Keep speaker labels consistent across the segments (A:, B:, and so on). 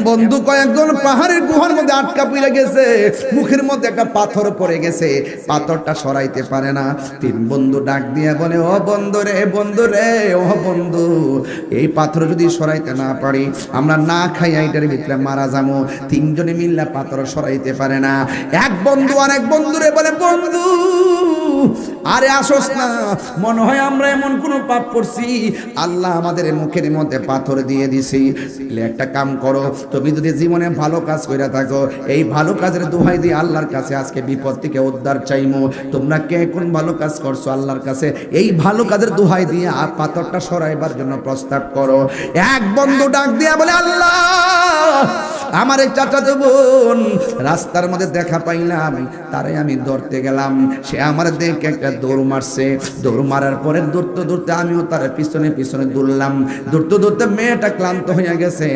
A: বন্ধু কয়েকজন পাহাড়ের গুহার মধ্যে আটকা পড়ে গেছে, মুখের মধ্যে একটা পাথর পড়ে গেছে, পাথরটা সরাইতে পারে না। তিন বন্ধু ডাক দিয়ে বলে, ও বন্ধু রে, বন্ধু রে, ও বন্ধু, এই পাথর যদি সরাইতে না পারি আমরা না খাই এইটার ভিতরে মারা যাবো। তিনজনে মিললে পাথর সরাইতে পারে না। এক বন্ধু আরেক বন্ধুরে বলে, বন্ধু আরে আসোস না, মনে হয় আমরা এমন কোন পাপ করছি, আল্লাহ আমাদের মুখের মধ্যে পাথর দিয়ে দিছি। একটা কাম করো, তুমি যদি জীবনে ভালো কাজ কইরা থাকো, এই ভালো কাজের দোহাই দিয়ে আল্লাহর কাছে আজকে বিপদ থেকে উদ্ধার চাইমু। তোমরা কে কোন ভালো কাজ করছো আল্লাহর কাছে এই ভালো কাজের দোহাই দিয়ে পাথরটা সরাইবার জন্য প্রস্তাব করো। এক বন্ধু ডাক দিয়া বলে, আল্লাহ আমার এই চাচাতো বোন রাস্তার মধ্যে দেখা পাইলাম, তারে আমি ধরতে গেলাম, সে আমার দেখে একটা দৌড় মারছে, দৌড় মারার পরে দৌড়তে দৌড়তে আমিও তার পিছনে পিছনে দৌড়লাম, দৌড়তে দৌড়তে মেয়েটা ক্লান্ত হয়ে গেছে,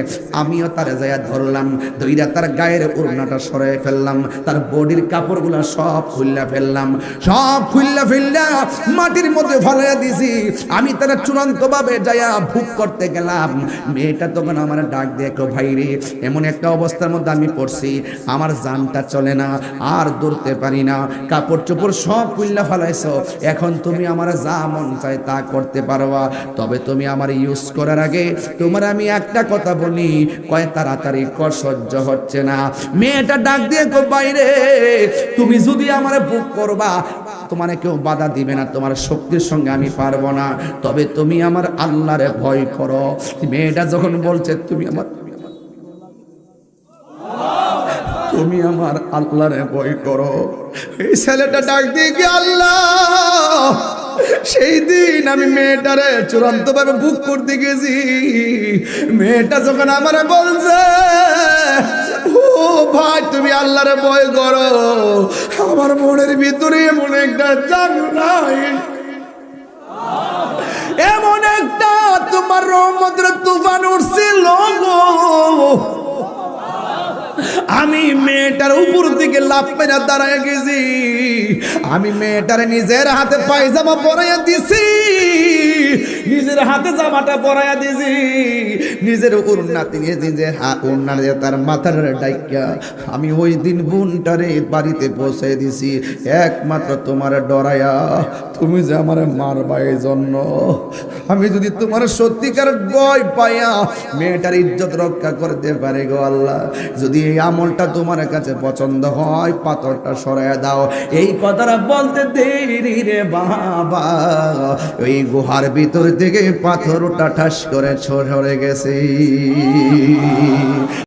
A: আমিও তারে যাইয়া ধরলাম, ধইরা তার গায়ের ওড়নাটা সরাই ফেললাম, তার বডির কাপড়গুলো সব খুললা ফেললাম, সব খুললা ফেললা মাটির মধ্যে ফলাইয়া দিছি। আমি তারা চূড়ান্ত ভাবে যাইয়া ভুক করতে গেলাম। মেয়েটা তখন আমার ডাক দেখো, ভাই রে, এমন একটা অবস্থার মধ্যে আমি পড়ছি, আমার জানটা চলে না, আর দৌড়তে পারি না, কাপড় চোপড় সব খুললা ফেলাইছো, এখন তুমি আমার যা মন চায় তা করতে পারবা, তবে তুমি আমার ইউজ করার আগে তোমার আমি একটা কথা বলি, কয় তাড়াতাড়ি কর, সহ্য হচ্ছে না। মেয়েটা ডাক দিয়ে কো, বাইরে তুমি যদি আমার বুক করবা তোমার কেউ বাধা দিবে না, তোমার শক্তির সঙ্গে আমি পারবো না, তবে তুমি আমার আল্লাহরে ভয় করো। মেয়েটা যখন বলছে তুমি আমার আল্লাহরে ভয় করো, এই ছেলেটা ডাক দিয়ে কি, আল্লাহ সেই দিন আমি মেয়েটারে চূড়ান্ত ভাবে বুক করতে গেছি, মেয়েটা যখন আমার বলছে, ও ভাই তুমি আল্লাহরে ভয় করো, আমার মনের ভিতরে এমন একটা জানো নাই, এমন একটা তোমার রহমতের তুফান উঠছিল গো, আমি মেয়েটার উপর দিকে লাফ মেরে দাঁড়ায় গেছি, আমি মেয়েটারে নিজের হাতে পায়জামা পরাইয়া দিছি, নিজের হাতে জামাটা পরাইয়া দিছি, নিজের ওড়নাতে নিয়ে নিজের ওড়না দিয়ে তার মাথার ডাইকা আমি ওই দিন বোনটারে বাড়িতে পৌঁছে দিছি, একমাত্র তোমার ডরায়া, তুমি যে আমার মারবা এই জন্য। আমি যদি তোমার সত্যিকার ভয় পাইয়া মেয়েটার ইজ্জত রক্ষা করতে পারি গো আল্লাহ, যদি এই আমলটা তোমার কাছে পছন্দ হয় পাথরটা সরাইয়া দাও। এই কথাটা বলতে দেরি রে বাবা, ওই গুহার ভিতর থেকে পাথরটা ঠাস করে সরে গেছে।